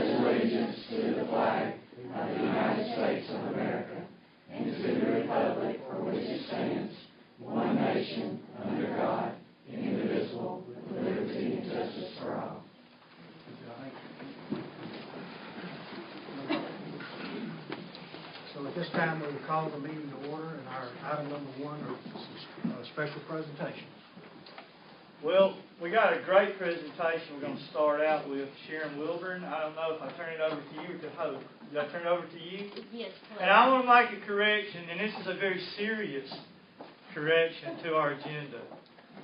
pledge allegiance to the flag of the United States of America and to the republic for which it stands, one nation, under God, indivisible, with liberty and justice for all. So at this time, we will call the meeting to order, and our item number one are some special presentations. Well, we got a great presentation we're going to start out with. Sharon Wilburn. I don't know if I turn it over to you or to Hope. Did I turn it over to you? Yes, please. And I want to make a correction, and this is a very serious correction to our agenda.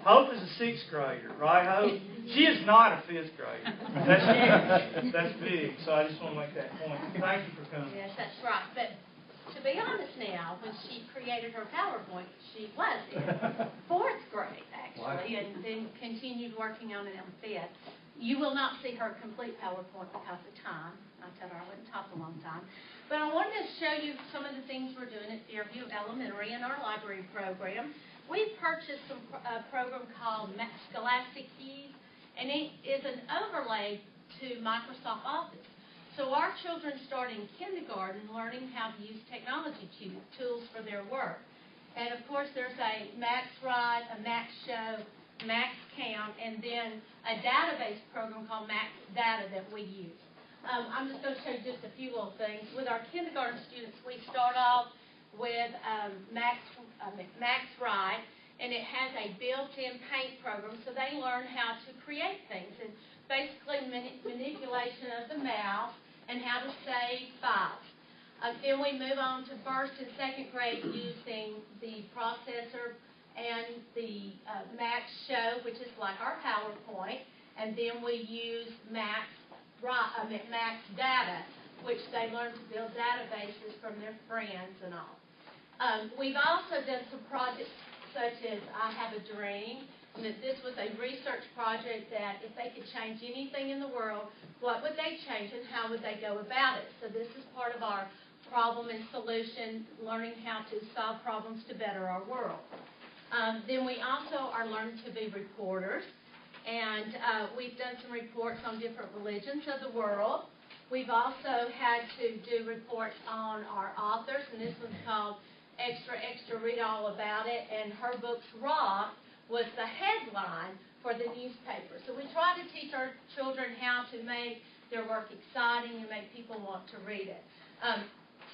Hope is a sixth grader, right, Hope? She is not a fifth grader. That's huge. That's big. So I just want to make that point. Thank you for coming. Yes, that's right. But to be honest now, when she created her PowerPoint, she was in fourth grade, actually, and then continued working on it in fifth. You will not see her complete PowerPoint because of time. I told her I wouldn't talk a long time. But I wanted to show you some of the things we're doing at Fairview Elementary in our library program. We purchased a program called Scholastic Keys, and it is an overlay to Microsoft Office. So our children start in kindergarten learning how to use technology tools for their work. And of course there's a Max Write, a Max Show, Max Count, and then a database program called Max Data that we use. I'm just going to show you just a few little things. With our kindergarten students, we start off with Max Write, and it has a built-in paint program, so they learn how to create things, and basically manipulation of the mouse and how to save files. Then we move on to first and second grade using the processor and the Max Show, which is like our PowerPoint, and then we use Max Data, which they learn to build databases from their friends and all. We've also done some projects such as I Have a Dream, and that this was a research project that if they could change anything in the world, what would they change and how would they go about it? So this is part of our problem and solution, learning how to solve problems to better our world. Then we also are learning to be reporters, and we've done some reports on different religions of the world. We've also had to do reports on our authors, and this one's called Extra, Extra, Read All About It, and her book's Rock was the headline for the newspaper. So we try to teach our children how to make their work exciting and make people want to read it.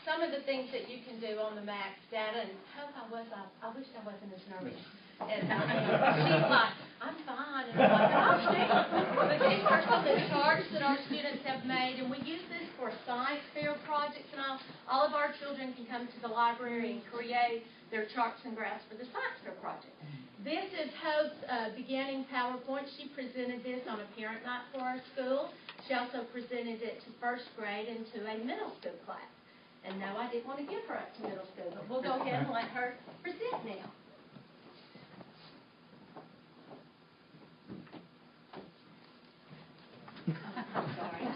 Some of the things that you can do on the Max Data, and I wish I wasn't as nervous. And she's like, I'm fine. And I'm like, I'm staying. But these are some of the charts that our students have made, and we use this for science fair projects and all. All of our children can come to the library and create their charts and graphs for the science fair project. This is Hope's beginning PowerPoint. She presented this on a parent night for our school. She also presented it to first grade and to a middle school class. And no, I didn't want to give her up to middle school, but we'll go ahead and let her present now. I'm sorry.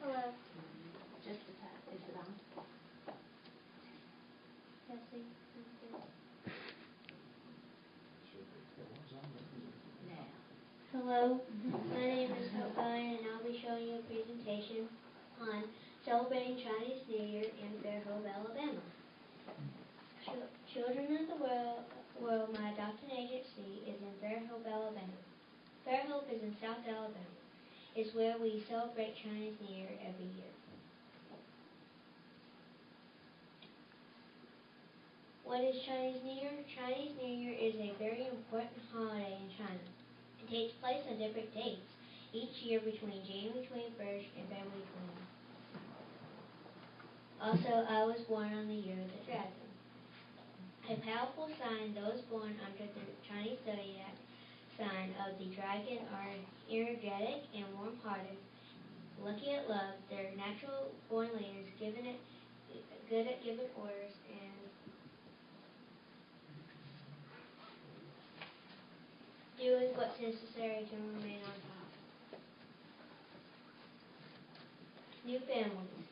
Hello. Just a tap. Is it on? Testing. Hello, my name is Cullman, and I'll be showing you a presentation on celebrating Chinese New Year in Fairhope, Alabama. Children of the World, my adopted agency, is in Fairhope, Alabama. Fairhope is in South Alabama. It's where we celebrate Chinese New Year every year. What is Chinese New Year? Chinese New Year is a very important holiday in China. It takes place on different dates each year between January 21st and February 20th. Also, I was born on the year of the dragon. A powerful sign, those born under the Chinese zodiac sign of the dragon are energetic and warm-hearted, lucky at love, they're natural born leaders, good at giving orders, and doing what's necessary to remain on top. New families.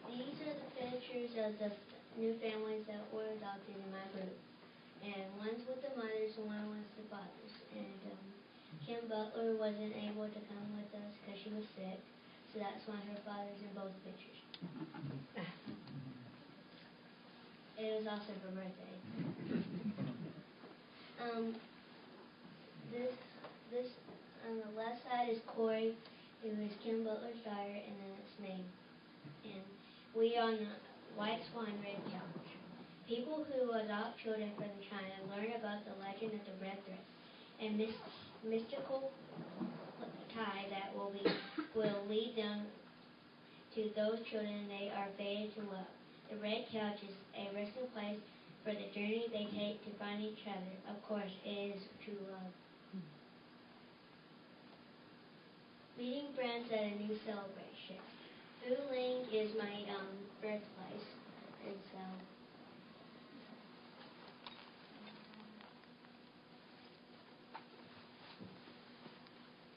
These are the pictures of the new families that were adopted in my group. And one's with the mothers and one with the fathers. And Kim Butler wasn't able to come with us because she was sick, so that's why her father's in both pictures. It was also her birthday. This on the left side is Corey, who is Kim Butler's daughter, and then it's me. And we on the White Swan Red Couch. People who adopt children from China learn about the legend of the red thread and mystical tie that will lead them to those children they are fated to love. The Red Couch is a resting place for the journey they take to find each other. Of course, it is true love. Meeting friends at a new celebration. Fuling is my birthplace, and so.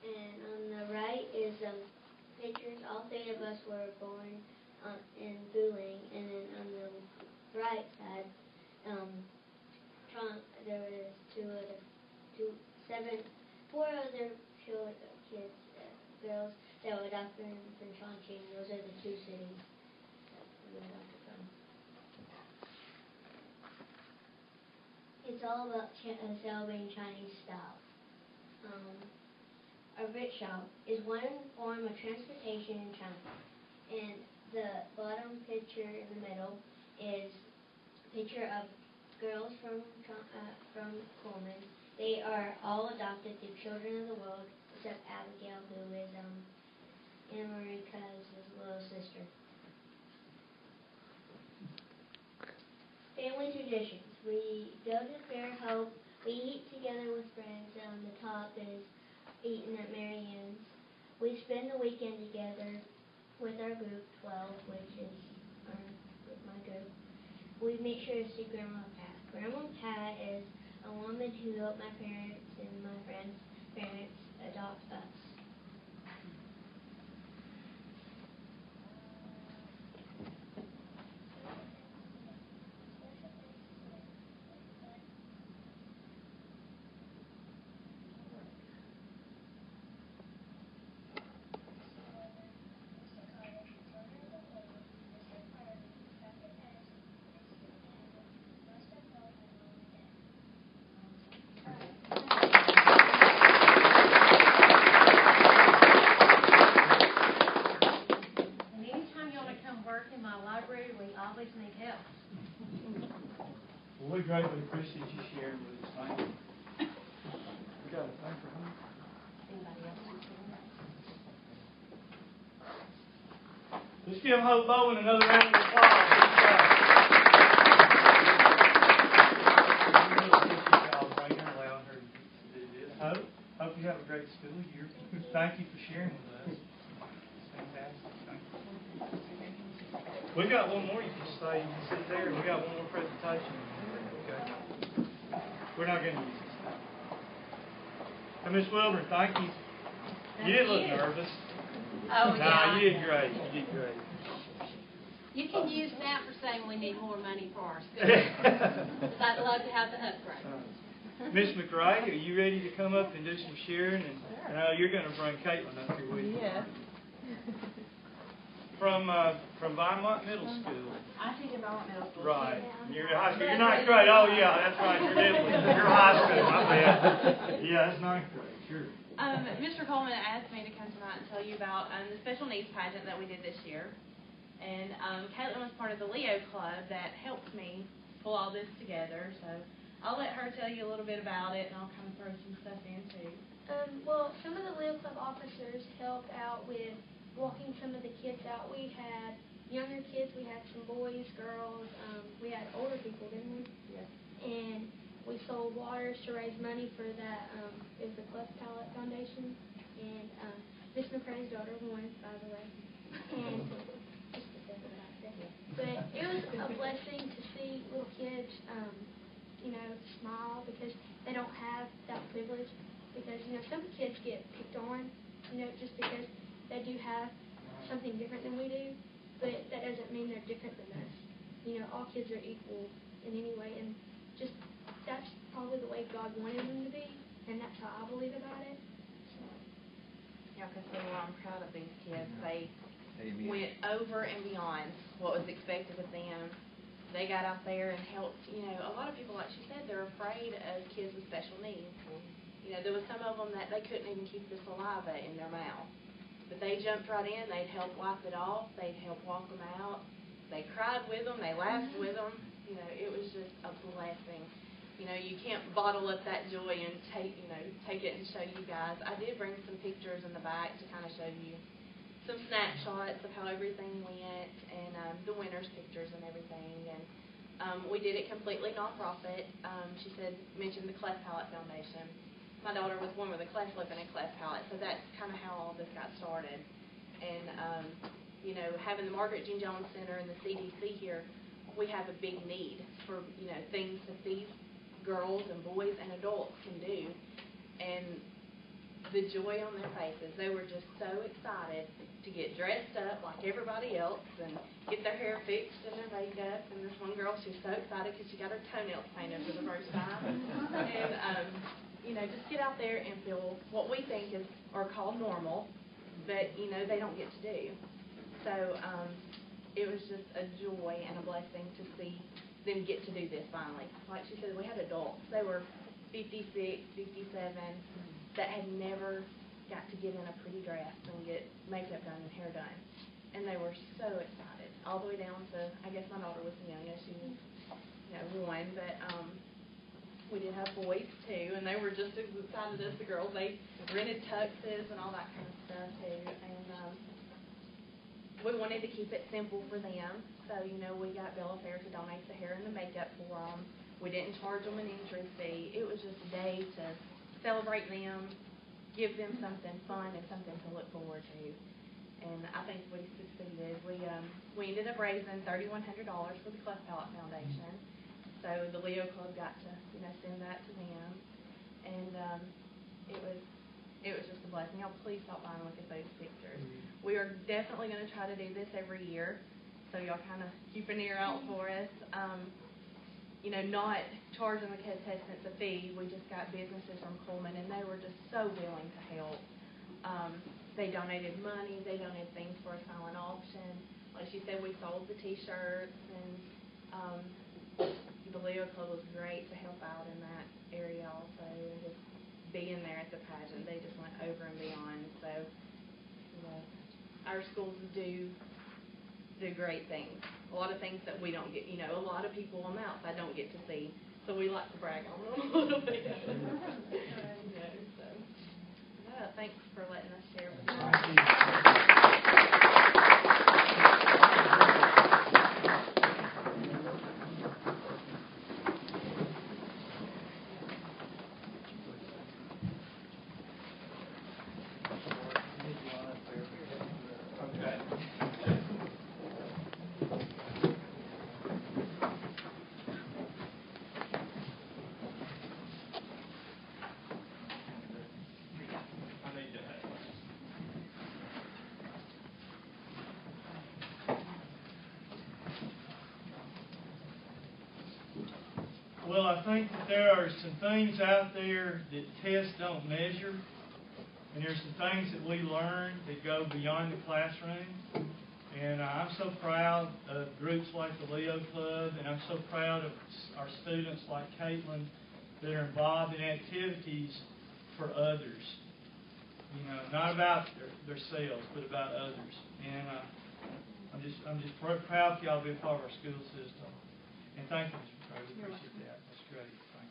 And on the right is pictures. All three of us were born in Fuling, and then on the right side, there was four other kids, girls that were adopted from Chongqing. Those are the two cities that we were adopted from. It's all about celebrating Chinese style. A rickshaw is one form of transportation in China, and the bottom picture in the middle is a picture of girls from Cullman. They are all adopted through Children of the World, except Abigail, who is America's little sister. Family traditions. We go to Fair Hope. We eat together with friends. On the top is eaten at Mary Ann's. We spend the weekend together with our group 12, which is my group. We make sure to see Grandma Pat. Grandma Pat is a woman who helped my parents and my friends' parents adopt us. Well, we greatly appreciate you sharing with us. Thank you. We got a thing for who? Anybody else? Let's give Hope Bowen another round of applause. Hope you have a great school year. Thank you for sharing with us. Fantastic. Thank you. We got one more. You can stay. You can sit there. We got one more presentation. Okay. We're not going to use this now. And Miss Wilburn, thank you. You didn't look nervous. Oh, yeah. No, you did great. You did great. You can use that for saying we need more money for our school. Because I'd love to have the upgrade. Miss McRae, are you ready to come up and do some sharing? And I know you're going to bring Caitlin up here with you. Yeah. From Vinemont Middle School. I teach at Vinemont Middle School. Right. You're in high school. You're ninth grade. Oh, yeah, that's right. You're definitely. You're high school. I bet. Yeah, that's ninth grade. Sure. Mr. Cullman asked me to come tonight and tell you about the special needs pageant that we did this year. And Caitlin was part of the Leo Club that helped me pull all this together. So I'll let her tell you a little bit about it, and I'll kind of throw some stuff in too. Well, some of the Leo Club officers helped out with walking some of the kids out. We had younger kids, we had some boys, girls, we had older people, didn't we? Yes. And we sold waters to raise money for that, it was the Cleft Palate Foundation. And Miss McCrae's daughter won, by the way. And just to say about that. But it was a blessing to see little kids, smile because they don't have that privilege. Because, some kids get picked on, just because they do have something different than we do, but that doesn't mean they're different than us. All kids are equal in any way, and just that's probably the way God wanted them to be, and that's how I believe about it. So. Yeah, Campus Little, I'm proud of these kids. They Amen. went over and beyond what was expected of them. They got out there and helped. You know, a lot of people, like she said, they're afraid of kids with special needs. You know, there was some of them that they couldn't even keep the saliva in their mouth. But they jumped right in. They'd help wipe it off. They'd help walk them out. They cried with them. They laughed with them. You know, it was just a blessing. You know, you can't bottle up that joy and take it and show you guys. I did bring some pictures in the back to kind of show you some snapshots of how everything went, and the winners' pictures and everything. And we did it completely nonprofit. She mentioned the Cleft Palate Foundation. My daughter was born with a cleft lip and a cleft palate, so that's kind of how all this got started. And you know, having the Margaret Jean Jones Center and the CDC here, we have a big need for, you know, things that these girls and boys and adults can do. And the joy on their faces, they were just so excited to get dressed up like everybody else and get their hair fixed and their makeup. And this one girl, she was so excited because she got her toenails painted for the first time. And you know, just get out there and feel what we think are called normal, but you know, they don't get to do. So it was just a joy and a blessing to see them get to do this finally. Like she said, we had adults. They were 56, 57, that had never got to get in a pretty dress and get makeup done and hair done. And they were so excited, all the way down to, I guess my daughter was the youngest. She was, you know, 1, but we did have boys too, and they were just as excited as the girls. They rented tuxes and all that kind of stuff too. And we wanted to keep it simple for them. So, you know, we got Bill of Fare to donate the hair and the makeup for them. We didn't charge them an entry fee. It was just a day to celebrate them, give them something fun and something to look forward to. And I think we succeeded. We ended up raising $3,100 for the Cleft Palate Foundation. So the Leo Club got to, you know, send that to them. And it was just a blessing. Y'all please stop by and look at those pictures. We are definitely going to try to do this every year. So y'all kind of keep an ear out for us. You know, not charging the contestants a fee. We just got businesses from Cullman, and they were just so willing to help. They donated money. They donated things for a silent auction. Like she said, we sold the T-shirts, and the Leo Club was great to help out in that area also. And just being there at the pageant, they just went over and beyond. So, you know, our schools do great things. A lot of things that we don't get, you know, a lot of people on the outside don't get to see. So we like to brag on them a little bit. You know, so, thanks for letting us share with you. Well, I think that there are some things out there that tests don't measure, and there's some things that we learn that go beyond the classroom. And I'm so proud of groups like the Leo Club, and I'm so proud of our students like Caitlin that are involved in activities for others. You know, not about themselves, but about others. And I'm just proud for y'all to be a part of our school system. And thank you, Mr. Crowe. We appreciate that. That's great. Thank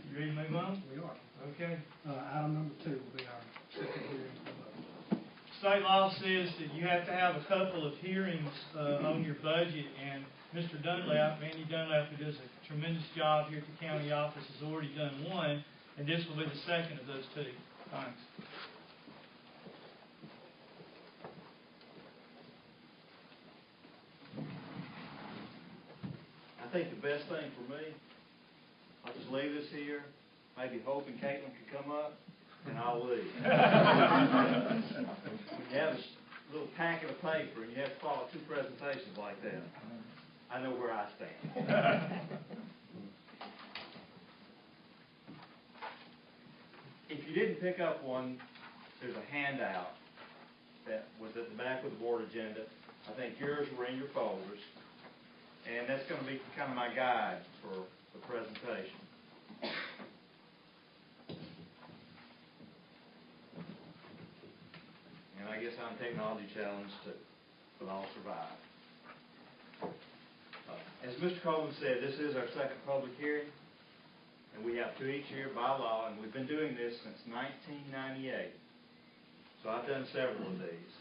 you. You ready to move on? We are. Okay. Item number 2 will be our second hearing for the vote. State law says that you have to have a couple of hearings on your budget, and Mr. Dunlap, Randy Dunlap, who does a tremendous job here at the county office, has already done one, and this will be the second of those 2. Thanks. I think the best thing for me, I'll just leave this here. Maybe Hope and Caitlin can come up, and I'll leave. When you have a little packet of paper and you have to follow 2 presentations like that, I know where I stand. If you didn't pick up one, there's a handout that was at the back of the board agenda. I think yours were in your folders. And that's going to be kind of my guide for the presentation. And I guess I'm technology challenged too, but I'll survive. As Mr. Cullman said, this is our second public hearing, and we have 2 each year by law, and we've been doing this since 1998. So I've done several of these.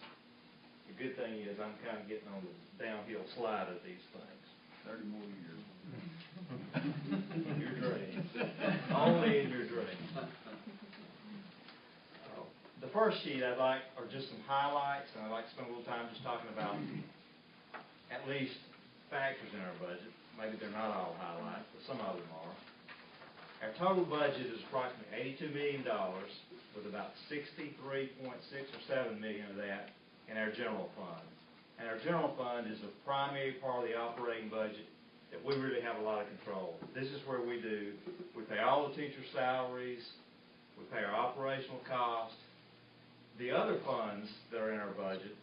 The good thing is I'm kind of getting on the downhill slide of these things. 30 more years. In your dreams. Only in your dreams. The first sheet I'd like are just some highlights, and I'd like to spend a little time just talking about at least factors in our budget. Maybe they're not all highlights, but some of them are. Our total budget is approximately $82 million, with about 63.6 or 7 million of that in our general fund. And our general fund is a primary part of the operating budget that we really have a lot of control. This is where we pay all the teacher salaries, we pay our operational costs. The other funds that are in our budget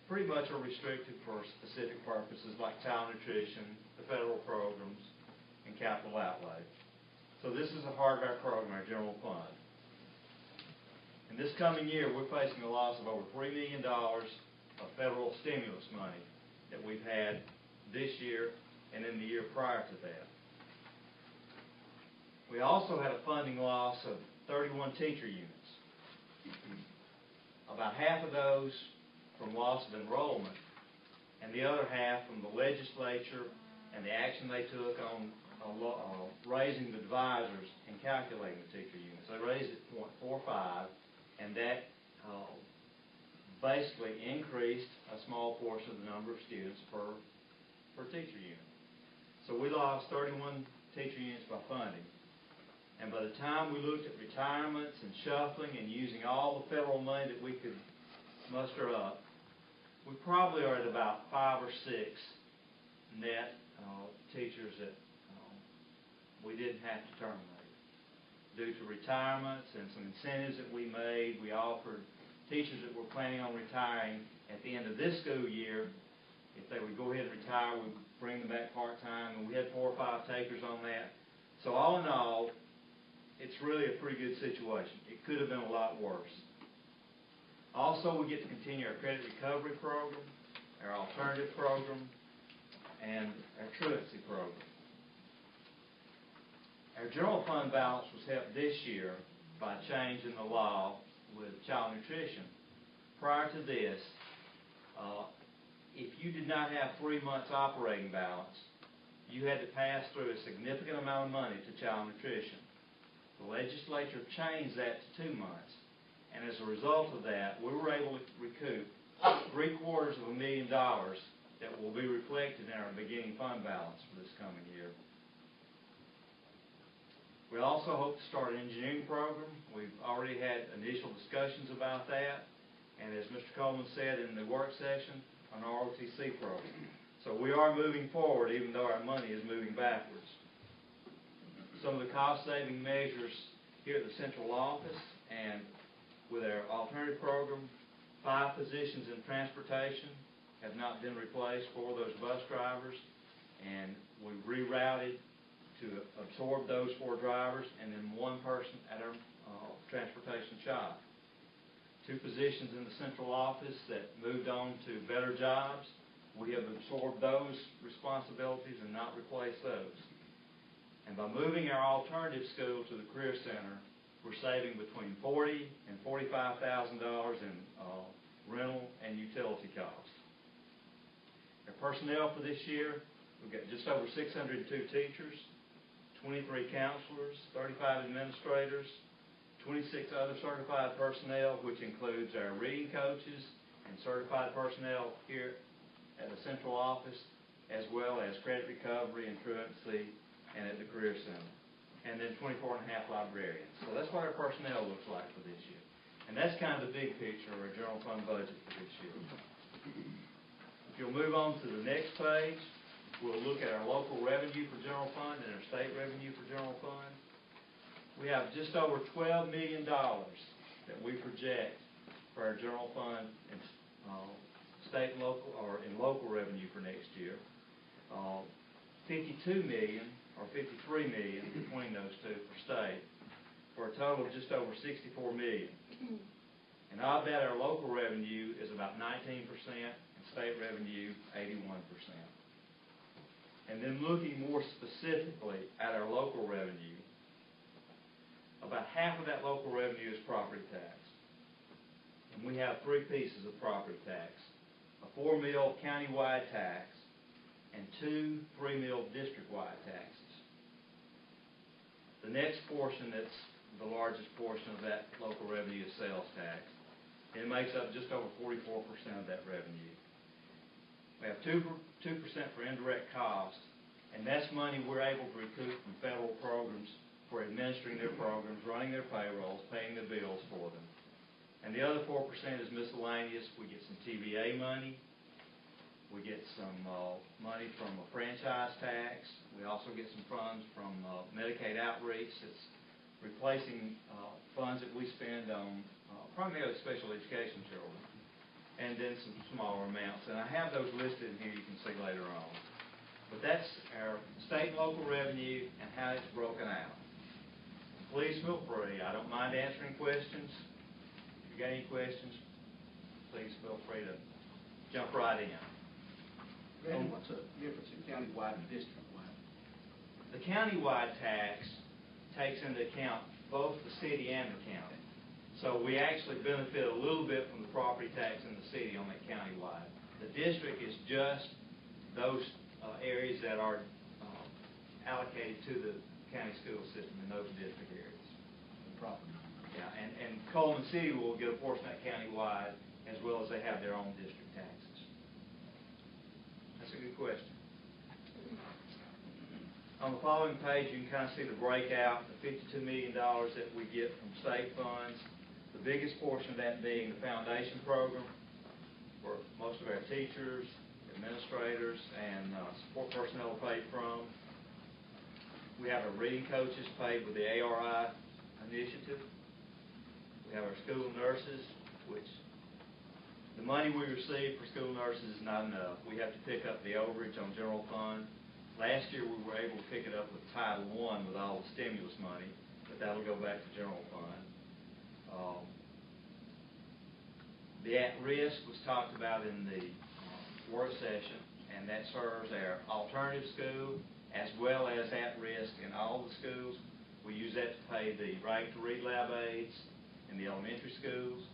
pretty much are restricted for specific purposes like child nutrition, the federal programs, and capital outlay. So this is a heart of our program, our general fund. In this coming year, we're facing a loss of over $3 million of federal stimulus money that we've had this year and in the year prior to that. We also had a funding loss of 31 teacher units. About half of those from loss of enrollment, and the other half from the legislature and the action they took on raising the divisors and calculating the teacher units. They raised it 0.45, and that basically increased a small portion of the number of students per teacher unit. So we lost 31 teacher units by funding. And by the time we looked at retirements and shuffling and using all the federal money that we could muster up, we probably are at about 5 or 6 net teachers that we didn't have to terminate. Due to retirements and some incentives that we made, we offered teachers that were planning on retiring at the end of this school year, if they would go ahead and retire, we would bring them back part-time, and we had 4 or 5 takers on that. So all in all, it's really a pretty good situation. It could have been a lot worse. Also, we get to continue our credit recovery program, our alternative program, and our truancy program. Our general fund balance was helped this year by a change in the law with child nutrition. Prior to this, if you did not have 3 months operating balance, you had to pass through a significant amount of money to child nutrition. The legislature changed that to 2 months, and as a result of that, we were able to recoup $750,000 that will be reflected in our beginning fund balance for this coming year. We also hope to start an engineering program. We've already had initial discussions about that, and as Mr. Cullman said in the work session, an ROTC program. So we are moving forward even though our money is moving backwards. Some of the cost-saving measures here at the central office and with our alternative program, 5 positions in transportation have not been replaced for those bus drivers, and we rerouted to absorb those 4 drivers and then 1 person at our transportation shop. 2 positions in the central office that moved on to better jobs. We have absorbed those responsibilities and not replaced those. And by moving our alternative school to the Career Center, we're saving between $40,000 and $45,000 in rental and utility costs. Our personnel for this year, we've got just over 602 teachers, 23 counselors, 35 administrators, 26 other certified personnel, which includes our reading coaches and certified personnel here at the central office, as well as credit recovery and truancy and at the Career Center. And then 24 and a half librarians. So that's what our personnel looks like for this year. And that's kind of the big picture of our general fund budget for this year. If you'll move on to the next page, we'll look at our local revenue for general fund and our state revenue for general fund. We have just over $12 million that we project for our general fund and state and local, or in local revenue for next year. 52 million or 53 million between those two for state, for a total of just over 64 million. And of that, our local revenue is about 19%, and state revenue 81%. And then looking more specifically at our local revenue, about half of that local revenue is property tax. And we have three pieces of property tax: a 4 mil countywide tax and 2 3 mil district-wide taxes. The next portion that's the largest portion of that local revenue is sales tax. It makes up just over 44% of that revenue. We have 2% for indirect cost, and that's money we're able to recoup from federal programs for administering their programs, running their payrolls, paying the bills for them. And the other 4% is miscellaneous. We get some TVA money. We get some money from a franchise tax. We also get some funds from Medicaid outreach that's replacing funds that we spend on primarily special education children, and then some smaller amounts. And I have those listed in here, you can see later on. But that's our state and local revenue and how it's broken out. Please feel free. I don't mind answering questions. If you got any questions, please feel free to jump right in. Randy, what's the difference in countywide and district-wide? The countywide tax takes into account both the city and the county. So we actually benefit a little bit from the property tax in the city on that countywide. The district is just those areas that are allocated to the county school system in those district areas. The property. Yeah, and Cullman City will get a portion of that countywide, as well as they have their own district taxes. That's a good question. On the following page, you can kind of see the breakout, the $52 million that we get from state funds. The biggest portion of that being the foundation program, where most of our teachers, administrators, and support personnel are paid from. We have our reading coaches paid with the ARI initiative. We have our school nurses, which the money we receive for school nurses is not enough. We have to pick up the overage on general fund. Last year we were able to pick it up with Title I with all the stimulus money, but that'll go back to general fund. The at-risk was talked about in the work session, and that serves our alternative school as well as at-risk in all the schools. We use that to pay the right to read lab aides in the elementary schools.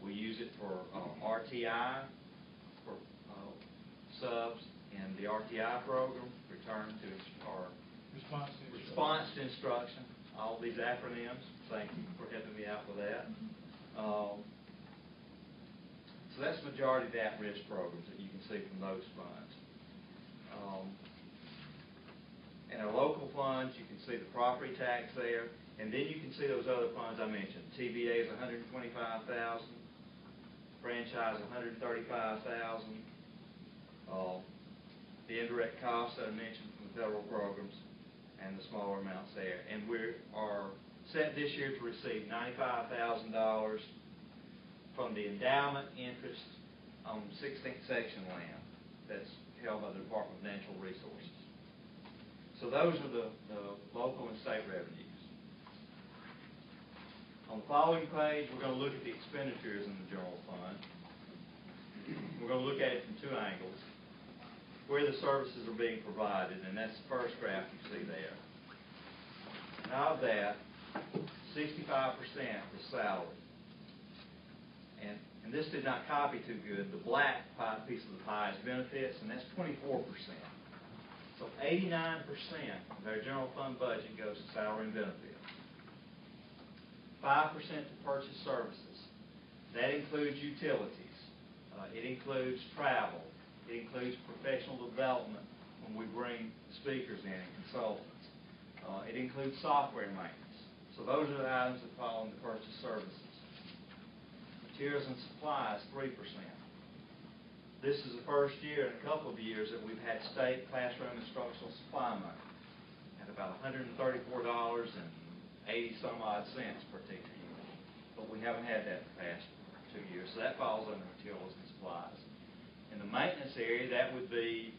We use it for RTI, for subs in the RTI program, return to or response to instruction, all these acronyms. Thank you for helping me out with that. So that's the majority of the at-risk programs that you can see from those funds. In our local funds, you can see the property tax there, and then you can see those other funds I mentioned. TVA is $125,000, franchise $135,000, the indirect costs that I mentioned from the federal programs, and the smaller amounts there. And we are set this year to receive $95,000 from the endowment interest on 16th section land that's held by the Department of Natural Resources. So those are the local and state revenues. On the following page, we're going to look at the expenditures in the general fund. We're going to look at it from two angles. Where the services are being provided, and that's the first graph you see there. And of that, 65% is salary. And this did not copy too good. The black piece of the pie is benefits, and that's 24%. So 89% of our general fund budget goes to salary and benefits. 5% to purchase services. That includes utilities. It includes travel. It includes professional development when we bring speakers in and consultants. It includes software maintenance. So those are the items that fall into purchase services. Materials and supplies, 3%. This is the first year in a couple of years that we've had state classroom instructional supply money at about $134.80 some odd per teacher unit. but we haven't had that the past 2 years, so that falls under materials and supplies. In the maintenance area, that would be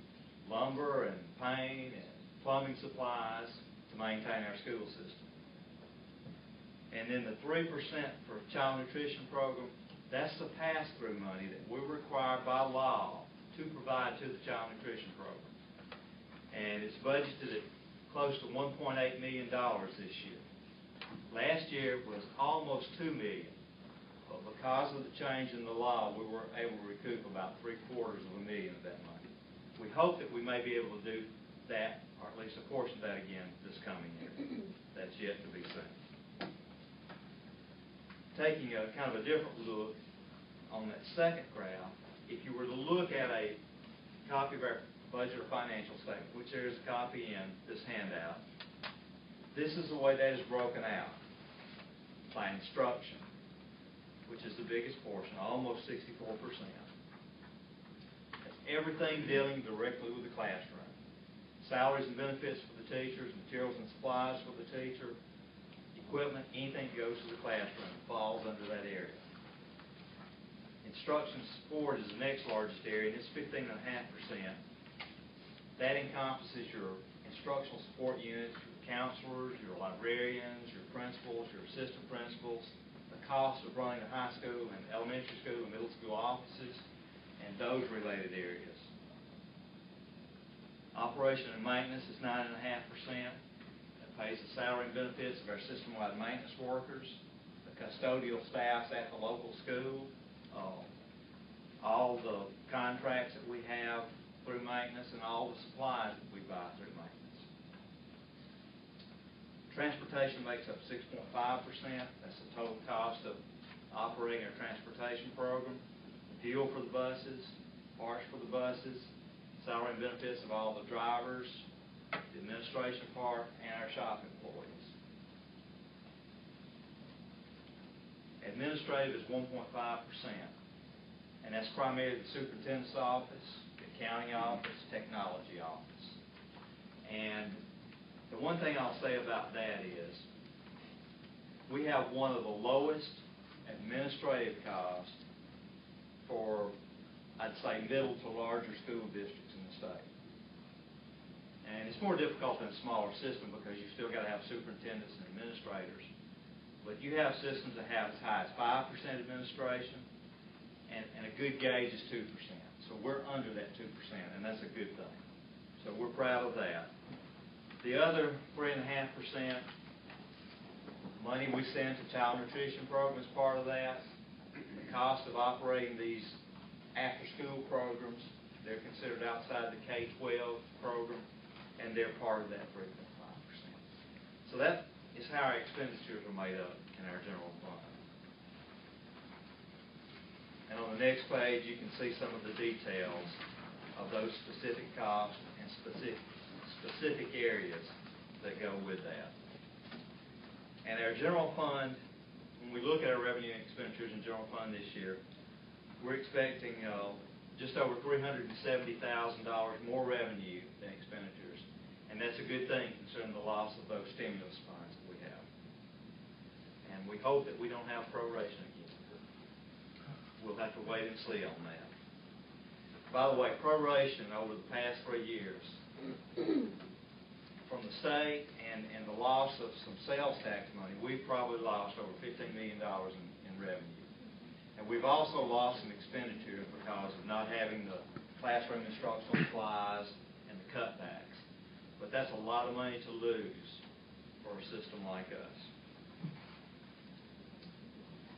lumber and paint and plumbing supplies to maintain our school system. And then the 3% for child nutrition program, that's the pass-through money that we're required by law to provide to the child nutrition program. And it's budgeted at close to $1.8 million this year. Last year it was almost $2 million, but because of the change in the law, we were able to recoup about $750,000 of that money. We hope that we may be able to do that, or at least a portion of that again this coming year. That's yet to be seen. Taking a kind of a different look on that second graph, if you were to look at a copy of our budget or financial statement, which there is a copy in this handout, this is the way that is broken out by instruction, which is the biggest portion, almost 64%. That's everything dealing directly with the classroom. Salaries and benefits for the teachers, materials and supplies for the teacher, equipment, anything that goes to the classroom falls under that area. Instruction support is the next largest area, and it's 15.5%. That encompasses your instructional support units, your counselors, your librarians, your principals, your assistant principals, the cost of running a high school and elementary school and middle school offices, and those related areas. Operation and maintenance is 9.5%. That pays the salary and benefits of our system-wide maintenance workers, the custodial staffs at the local school, all the contracts that we have through maintenance, and all the supplies that we buy through maintenance. Transportation makes up 6.5%. That's the total cost of operating our transportation program. Fuel for the buses, parts for the buses, salary and benefits of all the drivers, the administration part, and our shop employees. Administrative is 1.5%, and that's primarily the superintendent's office, the accounting office, technology office. And the one thing I'll say about that is we have one of the lowest administrative costs for, I'd say, middle to larger school districts in the state. And it's more difficult than a smaller system because you still got to have superintendents and administrators. But you have systems that have as high as 5% administration, and a good gauge is 2%. So we're under that 2%, and that's a good thing. So we're proud of that. The other 3.5% money we send to child nutrition program is part of that. The cost of operating these after-school programs, they're considered outside the K-12 program, and they're part of that 3.5%. So that is how our expenditures are made up in our general fund. And on the next page, you can see some of the details of those specific costs and specific areas that go with that. And our general fund, when we look at our revenue and expenditures in general fund this year, we're expecting just over $370,000 more revenue than expenditures. And that's a good thing considering the loss of those stimulus funds that we have. And we hope that we don't have proration again. We'll have to wait and see on that. By the way, proration over the past 3 years from the state and the loss of some sales tax money, we've probably lost over $15 million in revenue. And we've also lost some expenditures because of not having the classroom instructional supplies and the cutbacks. But that's a lot of money to lose for a system like us.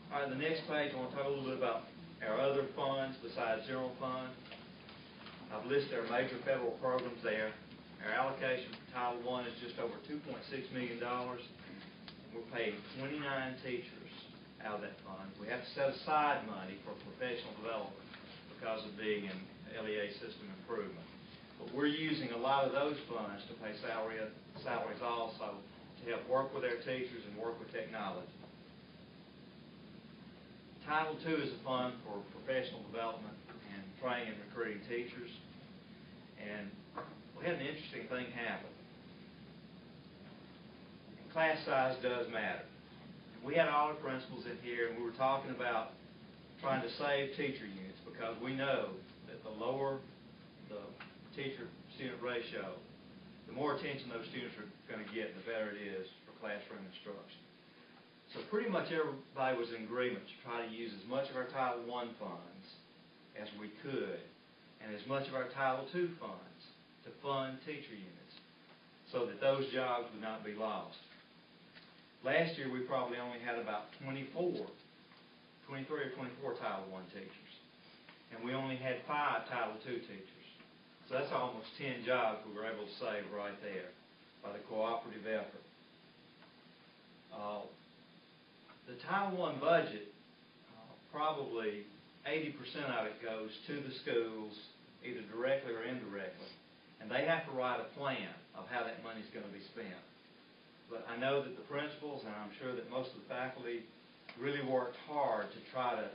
All right, the next page, I want to talk a little bit about our other funds besides general fund. I've listed our major federal programs there. Our allocation for Title I is just over $2.6 million. We're paying 29 teachers out of that fund. We have to set aside money for professional development because of being in LEA system improvement. But we're using a lot of those funds to pay salaries also to help work with our teachers and work with technology. Title II is a fund for professional development and training and recruiting teachers. And we had an interesting thing happen. Class size does matter. we had all the principals in here, and we were talking about trying to save teacher units, because we know that the lower the teacher-student ratio, the more attention those students are going to get, the better it is for classroom instruction. So pretty much everybody was in agreement to try to use as much of our Title I funds as we could, and as much of our Title II funds to fund teacher units, so that those jobs would not be lost. Last year, we probably only had about 23 or 24 Title I teachers, and we only had 5 Title II teachers. So that's almost 10 jobs we were able to save right there by the cooperative effort. The Title I budget, probably 80% of it goes to the schools, either directly or indirectly, and they have to write a plan of how that money is going to be spent. But I know that the principals, and I'm sure that most of the faculty, really worked hard to try to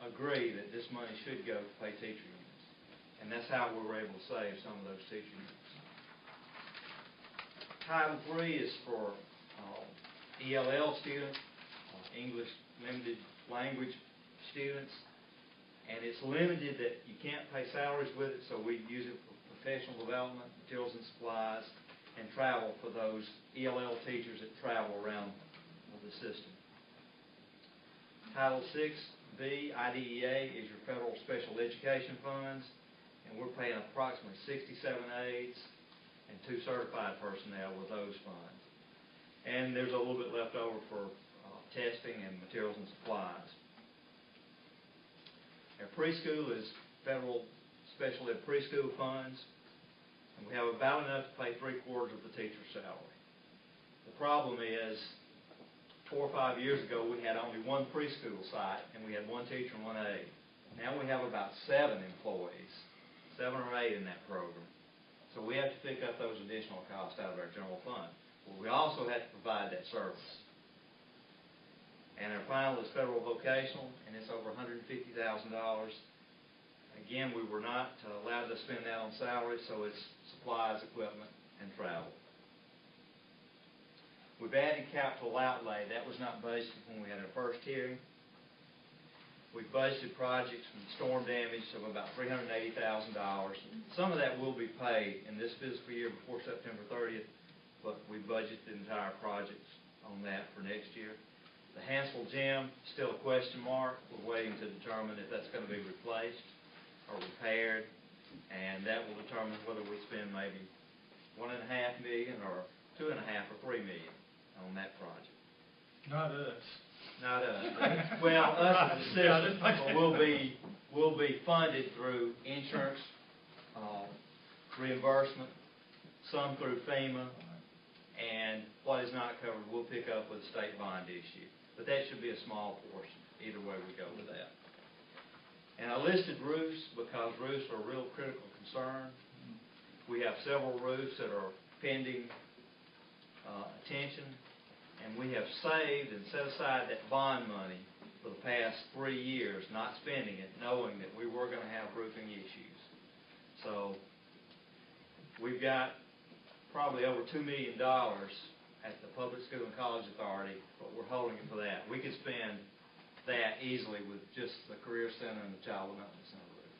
agree that this money should go to pay teacher units. And that's how we were able to save some of those teacher units. Title III is for ELL students, English Limited Language students, and it's limited that you can't pay salaries with it, so we use it for professional development, materials and supplies, and travel for those ELL teachers that travel around the system. Title VI-B, IDEA, is your federal special education funds, and we're paying approximately 67 aides and 2 certified personnel with those funds. And there's a little bit left over for testing and materials and supplies. Our preschool is federal special ed preschool funds, and we have about enough to pay 3/4 of the teacher's salary. The problem is, 4 or 5 years ago, we had only 1 preschool site, and we had 1 teacher and 1 aide. Now we have about 7 employees, 7 or 8 in that program. So we have to pick up those additional costs out of our general fund. Well, we also have to provide that service. And our final is federal vocational, and it's over $150,000. Again, we were not allowed to spend that on salaries, so it's supplies, equipment, and travel. We've added capital outlay. That was not budgeted when we had our first hearing. We budgeted projects from storm damage of about $380,000. Some of that will be paid in this fiscal year before September 30th, but we budgeted the entire projects on that for next year. The Hansel Gym, still a question mark. We're waiting to determine if that's going to be replaced or repaired, and that will determine whether we spend maybe $1.5 million or $2.5 or $3 million on that project. Not us. Not us. Well, us as a system will be funded through insurance reimbursement, some through FEMA, and what is not covered we'll pick up with a state bond issue. But that should be a small portion, either way we go with that. And I listed roofs because roofs are a real critical concern. We have several roofs that are pending attention, and we have saved and set aside that bond money for the past 3 years, not spending it, knowing that we were going to have roofing issues. So we've got probably over $2 million at the Public School and College Authority, but we're holding it for that. We could spend that easily with just the Career Center and the Child Development Center roof.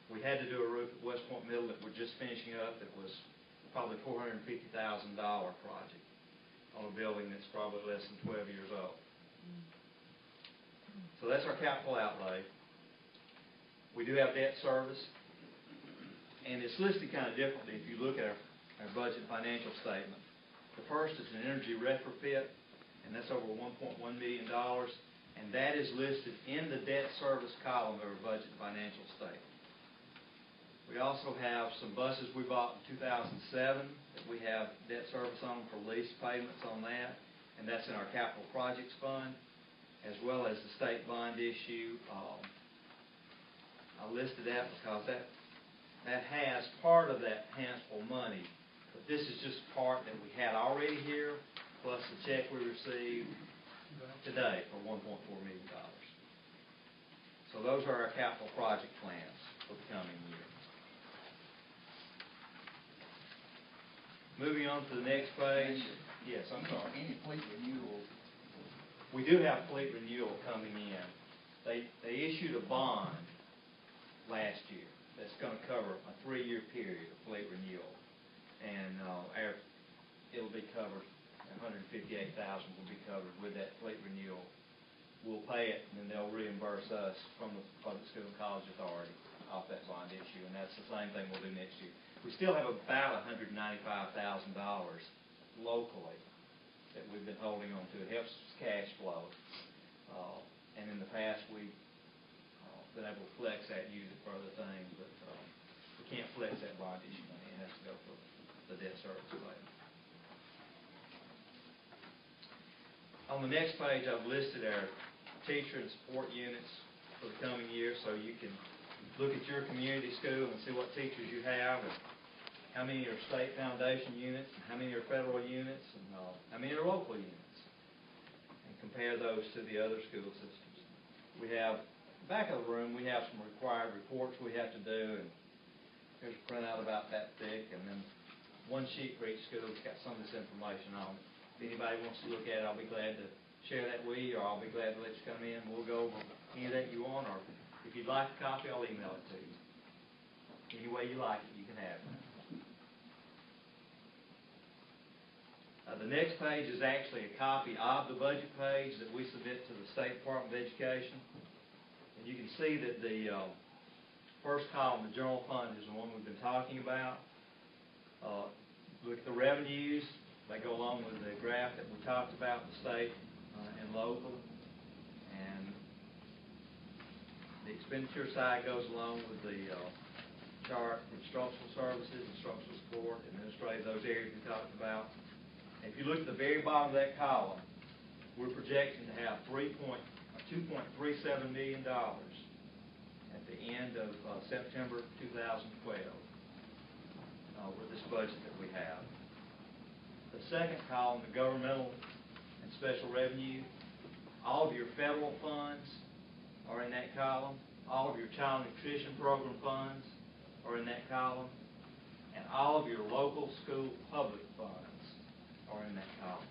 We had to do a roof at West Point Middle that we're just finishing up that was probably $450,000 project on a building that's probably less than 12 years old. So that's our capital outlay. We do have debt service, and it's listed kind of differently if you look at our budget financial statement. The first is an energy retrofit, and that's over $1.1 million, and that is listed in the debt service column of our budget financial statement. We also have some buses we bought in 2007 that we have debt service on for lease payments on that, and that's in our capital projects fund, as well as the state bond issue. I listed that because that has part of that Hansel money. But this is just part that we had already here, plus the check we received today for $1.4 million. So those are our capital project plans for the coming year. Moving on to the next page. Yes, I'm sorry. Any fleet renewal We do have fleet renewal coming in. They issued a bond last year that's going to cover a 3-year period of fleet renewal, and it'll be covered. $158,000 will be covered with that fleet renewal. We'll pay it, and then they'll reimburse us from the Public School and College Authority off that bond issue, and that's the same thing we'll do next year. We still have about $195,000 locally that we've been holding on to. It helps cash flow, and in the past we've been able to flex that, use it for other things, but we can't flex that bond issue money. It has to go for the debt service payment. On the next page, I've listed our teacher and support units for the coming year, so you can look at your community school and see what teachers you have, and how many are state foundation units, and how many are federal units, and how many are local units, and compare those to the other school systems. We have, back of the room, we have some required reports we have to do, and here's a printout about that thick, and then one sheet for each school that's got some of this information on it. If anybody wants to look at it, I'll be glad to share that with you, or I'll be glad to let you come in. We'll go over any that you want, or if you'd like a copy, I'll email it to you. Any way you like it, you can have it. The next page is actually a copy of the budget page that we submit to the State Department of Education. And you can see that the first column, the general fund, is the one we've been talking about. Look at the revenues. They go along with the graph that we talked about, the state and local. And the expenditure side goes along with the chart for instructional services, instructional support, administrative, those areas we talked about. And if you look at the very bottom of that column, we're projecting to have $2.37 million at the end of September 2012 with this budget that we have. The second column, the governmental and special revenue, all of your federal funds are in that column. All of your child nutrition program funds are in that column. And all of your local school public funds are in that column.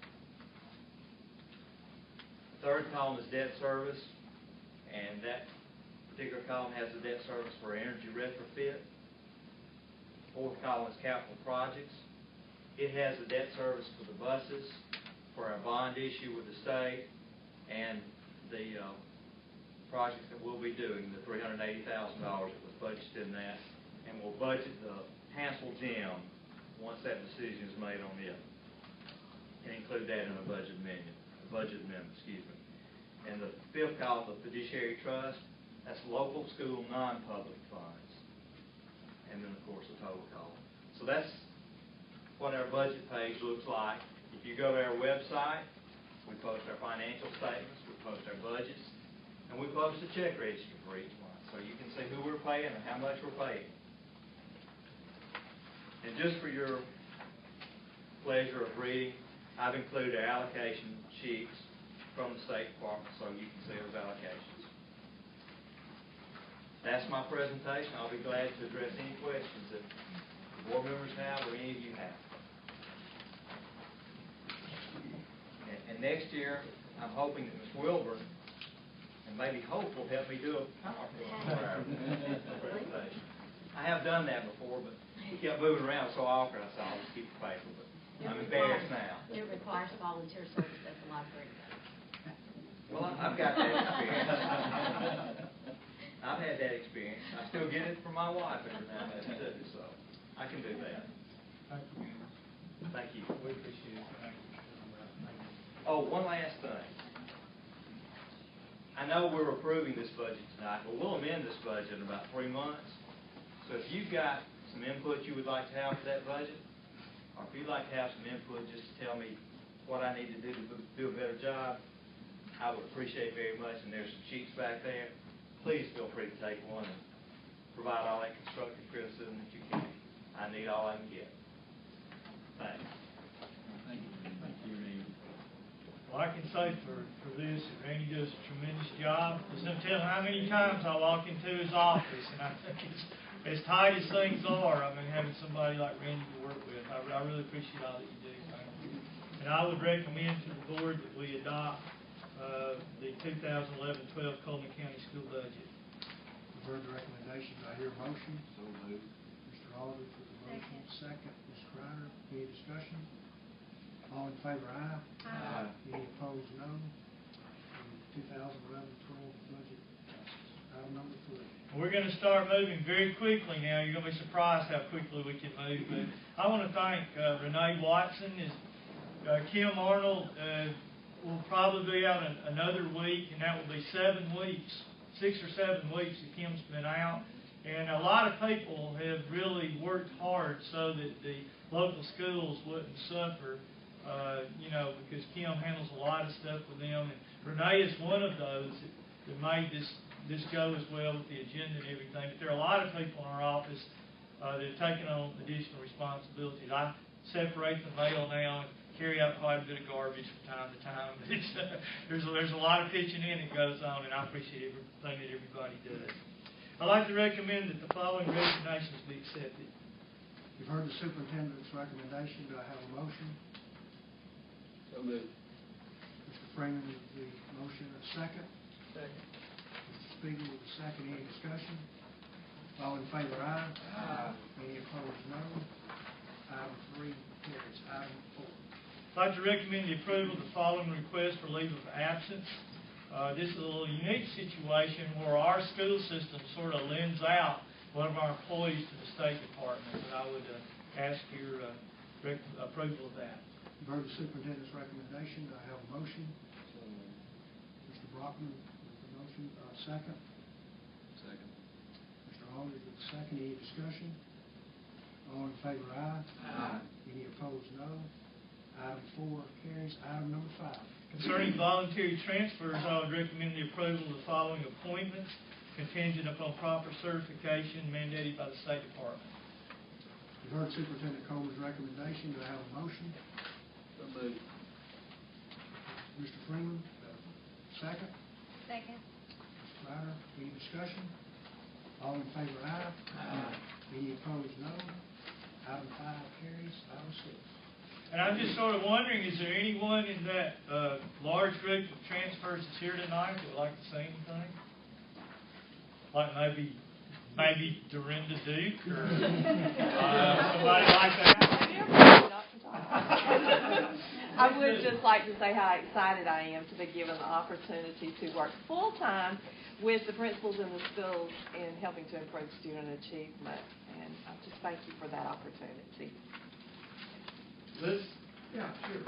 The third column is debt service, and that particular column has the debt service for energy retrofit. The fourth column is capital projects. It has the debt service for the buses, for our bond issue with the state, and the projects that we'll be doing, the $380,000 that was budgeted in that, and we'll budget the Hansel Gym once that decision is made on it, and include that in a budget amendment. And the fifth column, the fiduciary trust, that's local school non-public funds, and then of course the total column. So that's what our budget page looks like. If you go to our website, we post our financial statements, we post our budgets, and we post a check register for each month, so you can see who we're paying and how much we're paying. And just for your pleasure of reading, I've included our allocation sheets from the State Department so you can see those allocations. That's my presentation. I'll be glad to address any questions that the board members have or any of you have. And next year, I'm hoping that Ms. Wilburn and maybe Hope will help me do a PowerPoint for our presentation. I have done that before, but we kept moving around so awkward, I said, I'll just keep the paper, but I'm embarrassed now. It requires volunteer service at the library. Well, I've got that experience. I've had that experience. I still get it from my wife every now and then, too, so I can do that. Thank you. We appreciate it. Thank you. Oh, one last thing. I know we're approving this budget tonight, but we'll amend this budget in about 3 months. So if you've got some input you would like to have for that budget, or if you'd like to have some input just to tell me what I need to do a better job, I would appreciate it very much. And there's some sheets back there. Please feel free to take one and provide all that constructive criticism that you can. I need all I can get. Thanks. Thank you, Randy. Well, I can say for this, that Randy does a tremendous job. There's no telling how many times I walk into his office, and I think it's as tight as things are. I mean, having somebody like Randy to work with, I really appreciate all that you do. And I would recommend to the board that we adopt the 2011-12 Cullman County School budget. You've heard the recommendation. Do I hear a motion? So moved. Mr. Aldridge with the motion. Second, Ms. Ryder. Any discussion? All in favor, aye. Aye. Any opposed, no. The 2011-12 budget passes. Item number 3. We're going to start moving very quickly now. You're going to be surprised how quickly we can move. But I want to thank Renee Watson. Kim Arnold will probably be out another week, and that will be 7 weeks, 6 or 7 weeks that Kim's been out. And a lot of people have really worked hard so that the local schools wouldn't suffer, because Kim handles a lot of stuff with them. And Renee is one of those that made this go as well with the agenda and everything. But there are a lot of people in our office that have taken on additional responsibilities. I separate the mail now and carry out quite a bit of garbage from time to time. But there's a lot of pitching in that goes on, and I appreciate everything that everybody does. I'd like to recommend that the following resignations be accepted. You've heard the superintendent's recommendation. Do I have a motion? So moved. Mr. Freeman with the motion. A second. Second. Mr. Spiegel with the second. Any discussion? All in favor, aye. Aye. Any opposed, no. Item 3 carries. Item 4. I'd like to recommend the approval of the following request for leave of absence. This is a little unique situation where our school system sort of lends out one of our employees to the State Department, and I would ask your approval of that. You've heard the superintendent's recommendation. Do I have a motion? So moved. Mr. Brockman with the motion. Second. Second. Mr. Aldridge with the second. Any discussion? All in favor, aye. Aye. Any opposed, no. Item 4 carries. Item number 5. Concerning voluntary transfers, I would recommend the approval of the following appointments contingent upon proper certification mandated by the State Department. You've heard Superintendent Coleman's recommendation. Do I have a motion? So moved. Mr. Freeman, second. Second. Mr. Ryder, any discussion? All in favor, aye. Aye. Any opposed, no. Item 5 carries. Item 6. And I'm just sort of wondering, is there anyone in that large group of transfers that's here tonight that would like to say anything? Like maybe Dorinda Duke or somebody like that? I would just like to say how excited I am to be given the opportunity to work full-time with the principals in the schools in helping to improve student achievement. And I just thank you for that opportunity. Liz? Yeah, sure.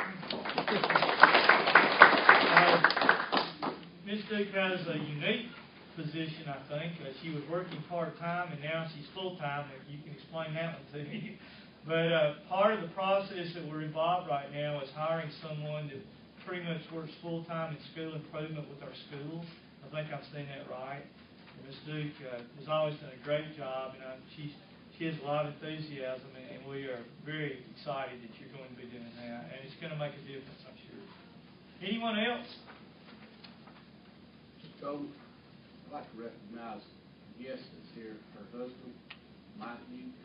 Ms. Duke has a unique position, I think. She was working part-time, and now she's full-time. You can explain that one to me. But part of the process that we're involved right now is hiring someone that pretty much works full-time in school improvement with our schools. I think I'm saying that right. And Ms. Duke has always done a great job, and she has a lot of enthusiasm, and we are very excited that you're going to be doing that. And it's going to make a difference, I'm sure. Anyone else? Mr. Coleman, I'd like to recognize the guest that's here, her husband, Mike Duke.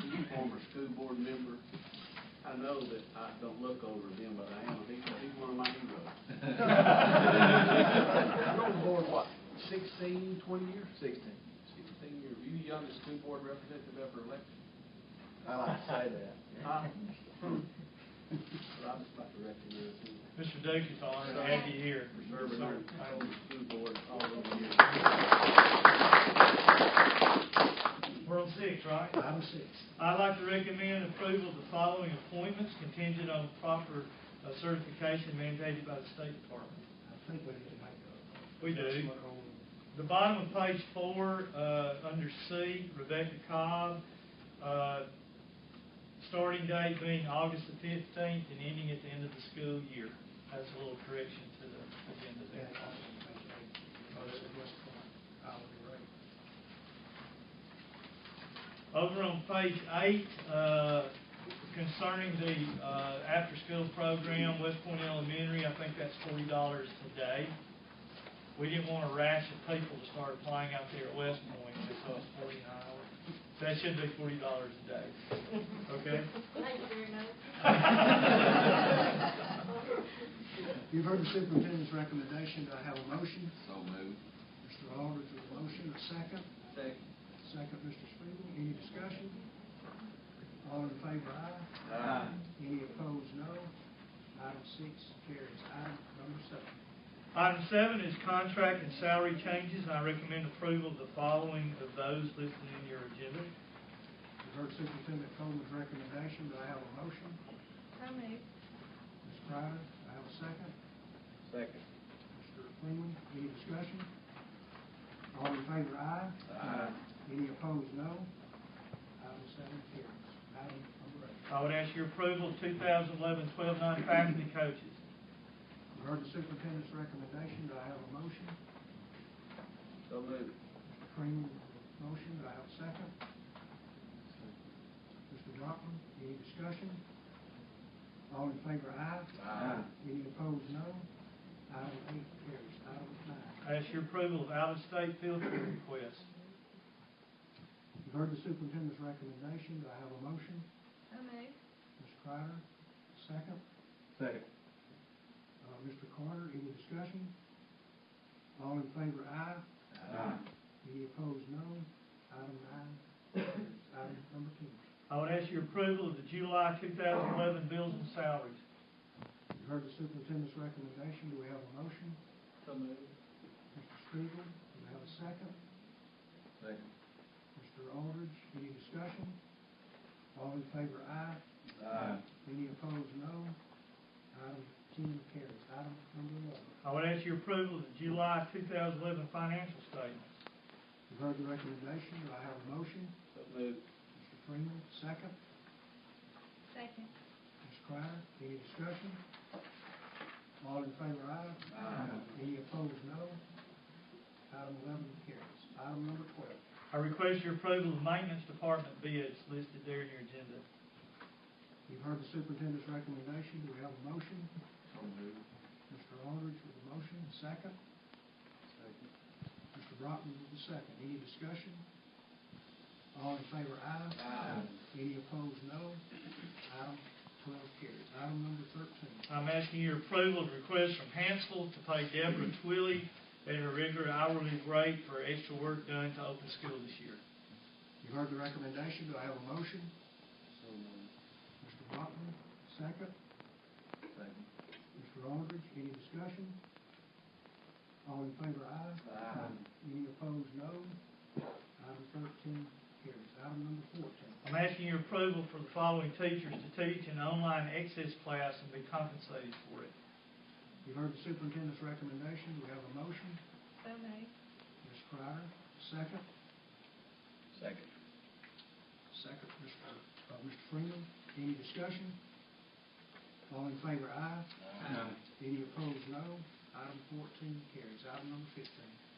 He's a former school board member. I know that I don't look older than him, but I am. He's one of my heroes. I've been on the board, what, 16, 20 years? 16 years. You the youngest school board representative ever elected? I like to say that. But I'd just like to recognize him. Mr. Duke, it's an honor to have you here. For serving on the school board all over the years. We're on 6, right? Item 6. I'd like to recommend approval of the following appointments contingent on proper certification mandated by the State Department. I think we need to make a... We do. adjustment on The bottom of page 4, under C, Rebecca Cobb, starting date being August the 15th and ending at the end of the school year. That's a little correction to the agenda there. Over on page 8, concerning the after-school program, West Point Elementary, I think that's $40 a day. we didn't want a rash of people to start applying out there at West Point and it cost $40 an hour. So that should be $40 a day. Okay? Thank you very much. You've heard the superintendent's recommendation. Do I have a motion? So moved. Mr. Aldridge with a motion, a second. Second. Second, Mr. Spiegel. Any discussion? All in favor, aye. Aye. Any opposed, no. Item 6 carries. Item number 7. Item 7 is contract and salary changes, and I recommend approval of the following of those listed in your agenda. You've heard Superintendent Coleman's recommendation. Do I have a motion? So moved. Ms. Crider, do I have a second? Second. Mr. Cullman, any discussion? All in favor, aye. Aye. Any opposed, no. Item 7 carries. Item number 8. I would ask your approval of 2011-12-9 faculty coaches. You've heard the superintendent's recommendation. Do I have a motion? So moved. Mr. Freeman, motion. Do I have a second? Mr. Brockman, any discussion? All in favor, aye. Aye. Any opposed, no. Item 8 carries. Item 9. I ask your approval of out-of-state field trip requests. You've heard the superintendent's recommendation. Do I have a motion? So moved. Ms. Crider, second. Second. Mr. Carter, any discussion? All in favor, aye. Aye. Any opposed, no. Item 9 carries. Item number 10. I would ask your approval of the July 2011 bills and salaries. You've heard the superintendent's recommendation. Do we have a motion? So moved. Mr. Spiegel, do we have a second? Second. Mr. Aldridge, any discussion? All in favor, aye. Aye. Any opposed, no. Item 10 carries. Item number 11. I would ask your approval of the July 2011 financial statements. You've heard the recommendation. Do I have a motion? So moved. Mr. Freeman, second. Second. Ms. Crider, any discussion? All in favor, aye. Aye. Any opposed, no. Item 11 carries. Item number 12. I request your approval of maintenance department bids listed there in your agenda. You've heard the superintendent's recommendation. Do we have a motion? So moved. Mr. Aldridge with a motion, second. Second. Mr. Brockman with a second. Any discussion? All in favor, aye. Aye. Any opposed, no. Item 12 carries. Item number 13. I'm asking your approval of request from Hansel to pay Deborah Twilley at her regular hourly rate for extra work done to open school this year. You've heard the recommendation. Do I have a motion? So moved. Mr. Brockman, second. Second. Mr. Aldridge, any discussion? All in favor, aye. Aye. Any opposed, no. Item 13 carries. Item number 14. I'm asking your approval for the following teachers to teach an online access class and be compensated for it. You've heard the superintendent's recommendation. Do we have a motion? So moved. Ms. Crider, second. Second. Second, Mr. Freeman. Any discussion? All in favor, aye. Aye. Any opposed, no. Item 14 carries. Item number 15.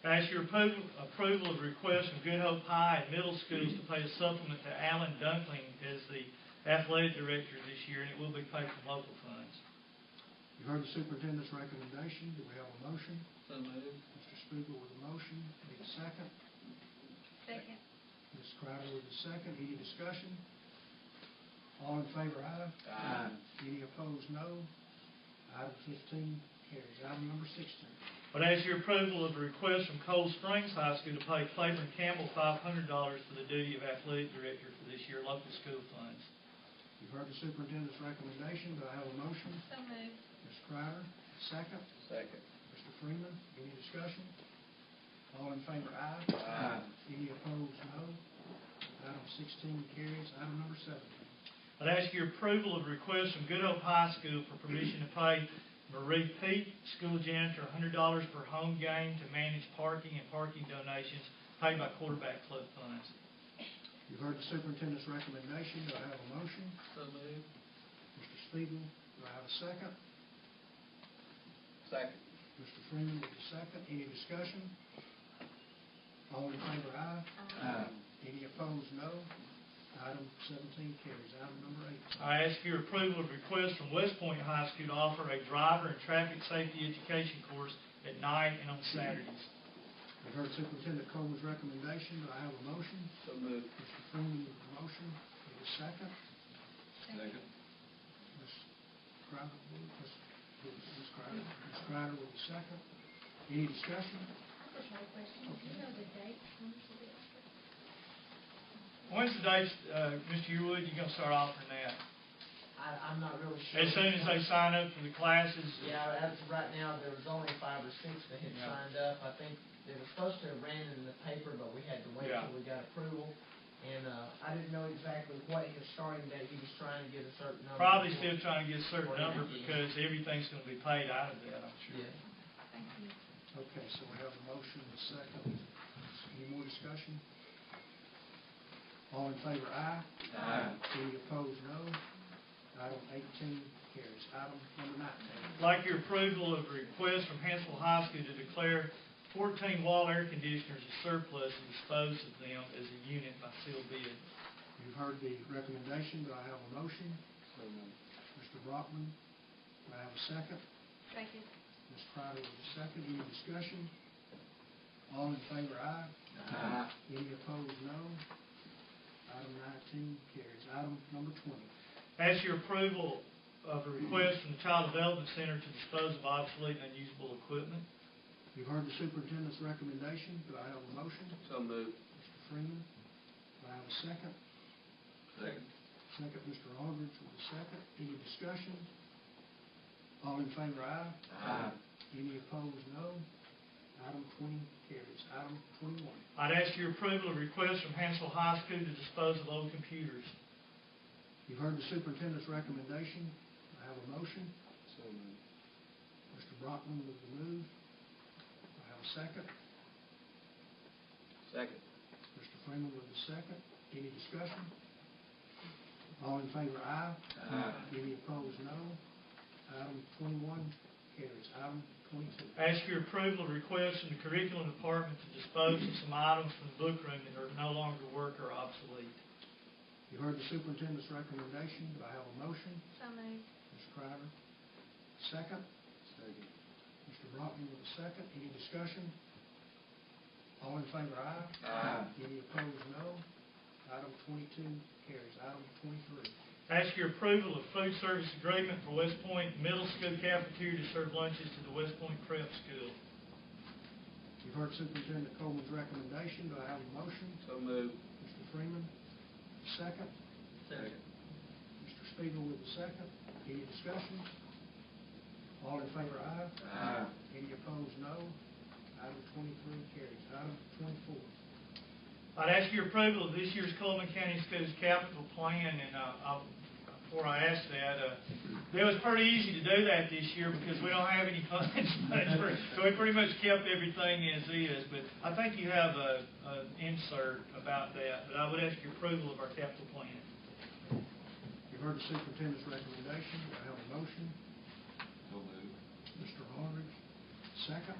I ask your approval of request from Good Hope High and middle schools to pay a supplement to Alan Dunkling as the athletic director this year, and it will be paid from local funds. You've heard the superintendent's recommendation. Do we have a motion? So moved. Mr. Spiegel with a motion. Need a second? Second. Ms. Crider with a second. Any discussion? All in favor, aye. Aye. Any opposed, no. Item 15 carries. Item number 16. But ask your approval of the request from Cold Springs High School to pay Claiborne Campbell $500 for the duty of athletic director for this year, local school funds. You've heard the superintendent's recommendation. Do I have a motion? So moved. Ms. Crider, second. Second. Mr. Freeman, any discussion? All in favor, aye. Aye. Any opposed, no. Item 16 carries. Item number 17. I'd ask your approval of request from Good Hope High School for permission to pay Marie Pete, school janitor, $100 per home game to manage parking and parking donations paid by quarterback club funds. You've heard the superintendent's recommendation. Do I have a motion? So moved. Mr. Spiegel, do I have a second? Second. Mr. Freeman with a second. Any discussion? All in favor, aye. Aye. Any opposed, no. Item 17 carries. Item number 18. I ask your approval of request from West Point High School to offer a driver and traffic safety education course at night and on Saturdays. You've heard Superintendent Coleman's recommendation. Do I have a motion? So moved. Mr. Freeman with the motion. Need a second? Second. Ms. Crowder, Ms. Crowder with the second. Any discussion? I just have a question. Do you know the date? When's the date, Mr. Yearwood, you gonna start offering that? I'm not really sure. As soon as they sign up for the classes? Yeah, as of right now, there was only 5 or 6 that had Yeah. signed up. I think they were supposed to have ran in the paper, but we had to wait Yeah. till we got approval. And, I didn't know exactly what his starting date, he was trying to get a certain number. Probably before- still trying to get a certain before number that began. because everything's gonna be paid out of that, I'm sure. Yeah. Thank you. Okay, so we have a motion and a second. Any more discussion? All in favor, aye. Aye. Any opposed, no. Item 18 carries. Item number 19. I'd like your approval of a request from Hansel High School to declare 14 wall air conditioners as surplus and dispose of them as a unit by sealed bid. You've heard the recommendation. Do I have a motion? So moved. Mr. Brockman, do I have a second? Second. Ms. Crowder with a second. Any discussion? All in favor, aye. Aye. Any opposed, no. Item 19 carries. Item number 20. Ask your approval of a request from the Child Development Center to dispose of obsolete and unusable equipment. You've heard the superintendent's recommendation. Do I have a motion? So moved. Mr. Freeman, do I have a second? Second. Second, Mr. Aldridge with a second. Any discussion? All in favor, aye. Aye. Any opposed, no. Item 20 carries. Item 21. I'd ask your approval of a request from Hansel High School to dispose of old computers. You've heard the superintendent's recommendation. I have a motion. So moved. Mr. Brockman with the move. I have a second. Second. Mr. Freeman with the second. Any discussion? All in favor, aye. Aye. Any opposed, no. Item 21 carries. Item 22. Ask your approval of a request from the Curriculum Department to dispose of some items from the book room that are no longer work or obsolete. You heard the superintendent's recommendation. Do I have a motion? So moved. Ms. Crowder, second. Second. Mr. Brockman with a second. Any discussion? All in favor, aye. Aye. Any opposed, no. Item 22 carries. Item 23. Ask your approval of food service agreement for West Point Middle School cafeteria to serve lunches to the West Point Prep School. You've heard Superintendent Coleman's recommendation. Do I have a motion? So moved. Mr. Freeman, second. Second. Mr. Spiegel with the second. Any discussion? All in favor, aye. Aye. Any opposed, no. Item 23 carries. Item 24. I'd ask your approval of this year's Cullman County Schools capital plan, and before I ask that, it was pretty easy to do that this year because we don't have any funds, so we pretty much kept everything as is. But I think you have an insert about that, but I would ask your approval of our capital plan. You've heard the superintendent's recommendation. Do I have a motion? So moved. Mr. Aldridge, second.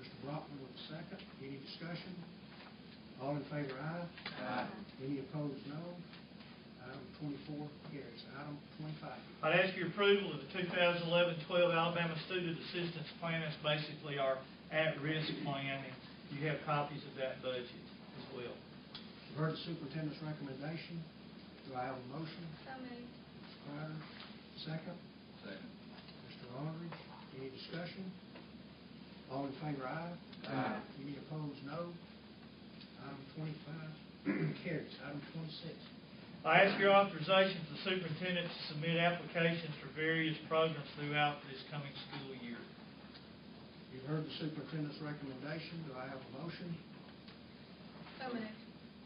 Mr. Brockman with the second. Any discussion? All in favor, aye. Aye. Any opposed, no. Item 24 carries. Item 25. I'd ask your approval of the 2011-12 Alabama Student Assistance Plan. That's basically our at-risk plan, and you have copies of that budget as well. You've heard the superintendent's recommendation. Do I have a motion? So moved. Ms. Crowder, second. Second. Mr. Aldridge, any discussion? All in favor, aye. Aye. Any opposed, no. Item 25 carries. Item 26. I ask your authorization for the superintendent to submit applications for various programs throughout this coming school year. You've heard the superintendent's recommendation. Do I have a motion? So moved.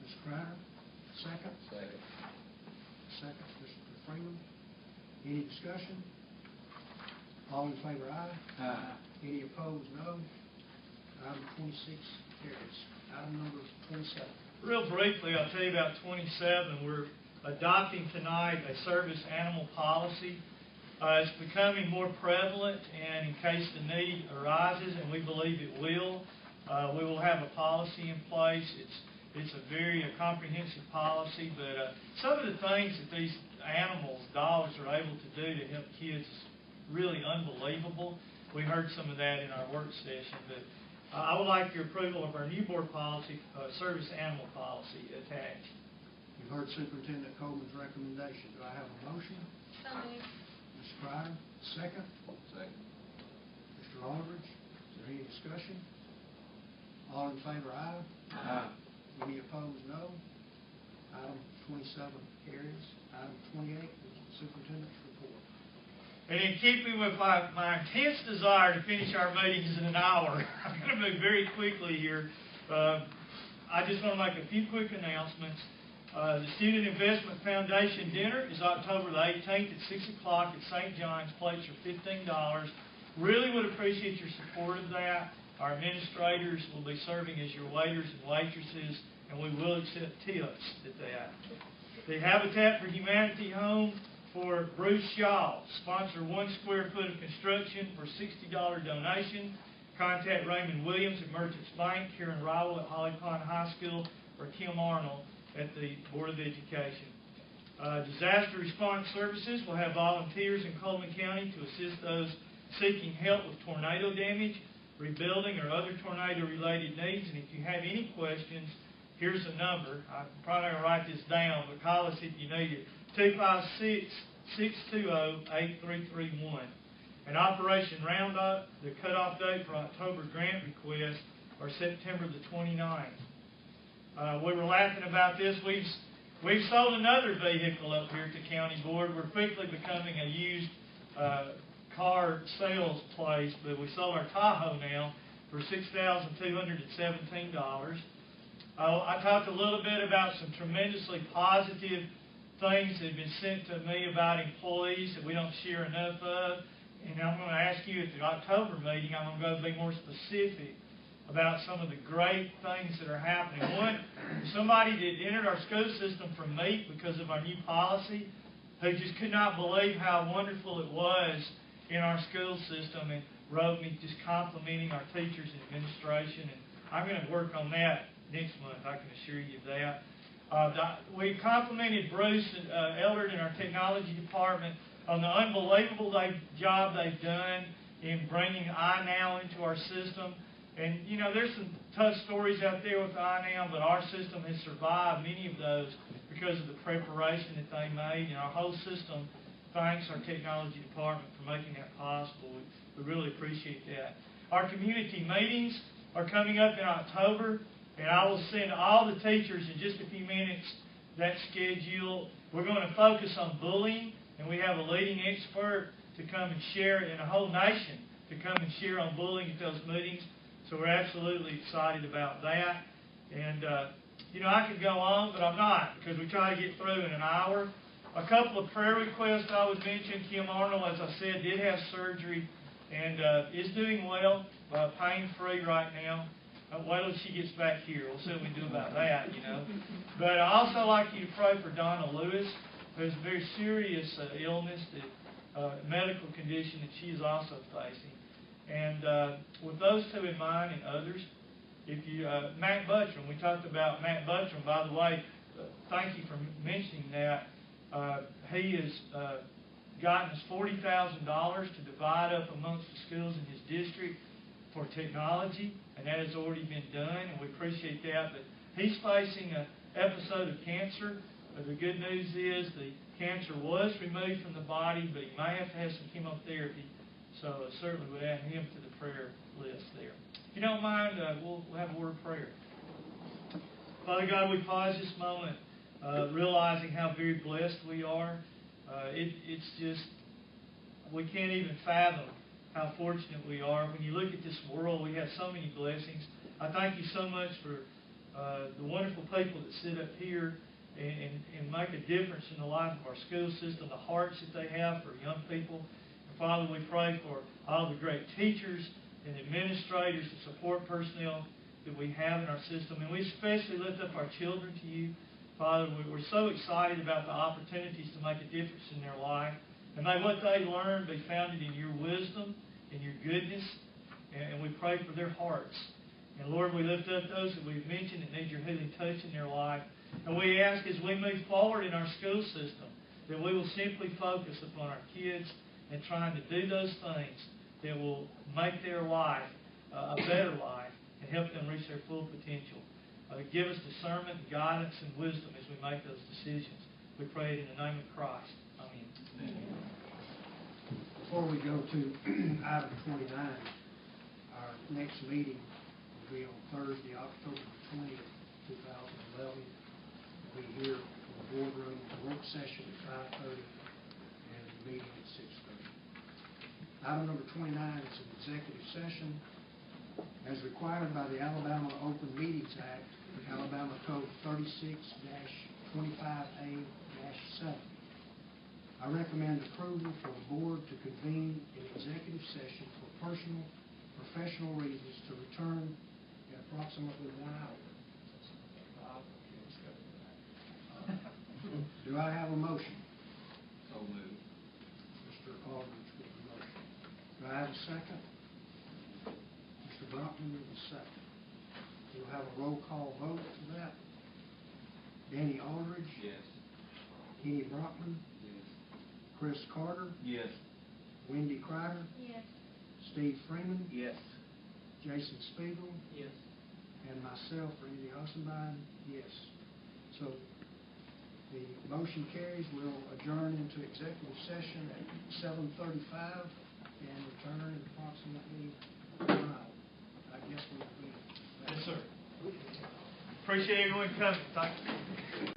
Ms. Crowder, second. Second. Second, Mr. Freeman. Any discussion? All in favor, aye. Aye. Any opposed, no. Item 26 carries. Item number 27. Real briefly, I'll tell you about 27. We're adopting tonight a service animal policy. It's becoming more prevalent, and in case the need arises, and we believe it will, we will have a policy in place. It's a very comprehensive policy, but some of the things that these animals, dogs, are able to do to help kids really unbelievable. We heard some of that in our work session, but I would like your approval of our new board policy, service animal policy attached. You've heard Superintendent Coleman's recommendation. Do I have a motion? So moved. Mr. Pryor, second. Second. Mr. Aldridge, is there any discussion? All in favor, aye. Aye. Any opposed, no. Item 27 carries. Item 28 is the superintendent's report. And in keeping with my intense desire to finish our meetings in an hour, I'm going to move very quickly here. I just want to make a few quick announcements. The Student Investment Foundation dinner is October the 18th at 6 o'clock at St. John's. Plates are $15. Really would appreciate your support of that. Our administrators will be serving as your waiters and waitresses, and we will accept tips at that. The Habitat for Humanity home for Bruce Shaw. Sponsor 1 square foot of construction for $60 donation. Contact Raymond Williams at Merchants Bank, Karen Rowell at Holly Pond High School, or Kim Arnold at the Board of Education. Disaster Response Services will have volunteers in Cullman County to assist those seeking help with tornado damage, rebuilding, or other tornado-related needs. And if you have any questions, here's the number. I'm probably going to write this down, but call us if you need it. 256-620-8331. And Operation Roundup, the cutoff date for October grant requests are September the 29th. We were laughing about this. We've sold another vehicle up here at the county board. We're quickly becoming a used car sales place, but we sold our Tahoe now for $6,217. I talked a little bit about some tremendously positive things that have been sent to me about employees that we don't share enough of. And I'm going to ask you at the October meeting, I'm going to be more specific about some of the great things that are happening. One, somebody that entered our school system from MEET because of our new policy, who just could not believe how wonderful it was in our school system, and wrote me just complimenting our teachers and administration. And I'm going to work on that next month, I can assure you of that. We complimented Bruce Eldred in our technology department on the unbelievable job they've done in bringing iNow into our system. And, you know, there's some tough stories out there with iNow, but our system has survived many of those because of the preparation that they made. And our whole system thanks our technology department for making that possible. We really appreciate that. Our community meetings are coming up in October, and I will send all the teachers in just a few minutes that schedule. We're going to focus on bullying, and we have a leading expert to come and share in the whole nation to come and share on bullying at those meetings. So we're absolutely excited about that. And, you know, I could go on, but I'm not, because we try to get through in an hour. A couple of prayer requests I would mention. Kim Arnold, as I said, did have surgery and is doing well, pain-free right now. Wait till she gets back here. We'll see what we can do about that, you know. But I also like you to pray for Donna Lewis, who has a very serious illness, medical condition that she is also facing. And with those two in mind and others, if you Matt Buttram, we talked about Matt Buttram. By the way, thank you for mentioning that. He has gotten us $40,000 to divide up amongst the schools in his district for technology, and that has already been done, and we appreciate that. But he's facing an episode of cancer. The good news is the cancer was removed from the body, but he may have to have some chemotherapy. So certainly would add him to the prayer list there. If you don't mind, we'll have a word of prayer. Father God, we pause this moment realizing how very blessed we are. It's just, we can't even fathom how fortunate we are. When you look at this world, we have so many blessings. I thank you so much for the wonderful people that sit up here and make a difference in the life of our school system, the hearts that they have for young people. And Father, we pray for all the great teachers and administrators and support personnel that we have in our system. And we especially lift up our children to you. Father, we're so excited about the opportunities to make a difference in their life. And may what they learn be founded in your wisdom and your goodness. And we pray for their hearts. And Lord, we lift up those that we've mentioned that need your healing touch in their life. And we ask as we move forward in our school system that we will simply focus upon our kids and trying to do those things that will make their life a better life and help them reach their full potential. Give us discernment, guidance, and wisdom as we make those decisions. We pray it in the name of Christ. Amen. Before we go to item 29, our next meeting will be on Thursday, October 20th, 2011. We'll be here in the boardroom, the work session at 5:30 and the meeting at 6:30. Item number 29 is an executive session. As required by the Alabama Open Meetings Act, Alabama Code 36-25A-7. I recommend approval for the board to convene an executive session for professional reasons to return in approximately 1 hour. Do I have a motion? So moved. Mr. Aldridge with the motion. Do I have a second? Mr. Brockman with a second. We'll have a roll call vote for that. Danny Aldridge. Yes. Kenny Brockman. Yes. Chris Carter. Yes. Wendy Crider. Yes. Steve Freeman. Yes. Jason Spiegel. Yes. And myself, Randy Ossenbein. Yes. So the motion carries. We'll adjourn into executive session at 7:35 and return in approximately 1 hour. I guess we'll be. Yes, sir. Appreciate everyone coming. Thank you.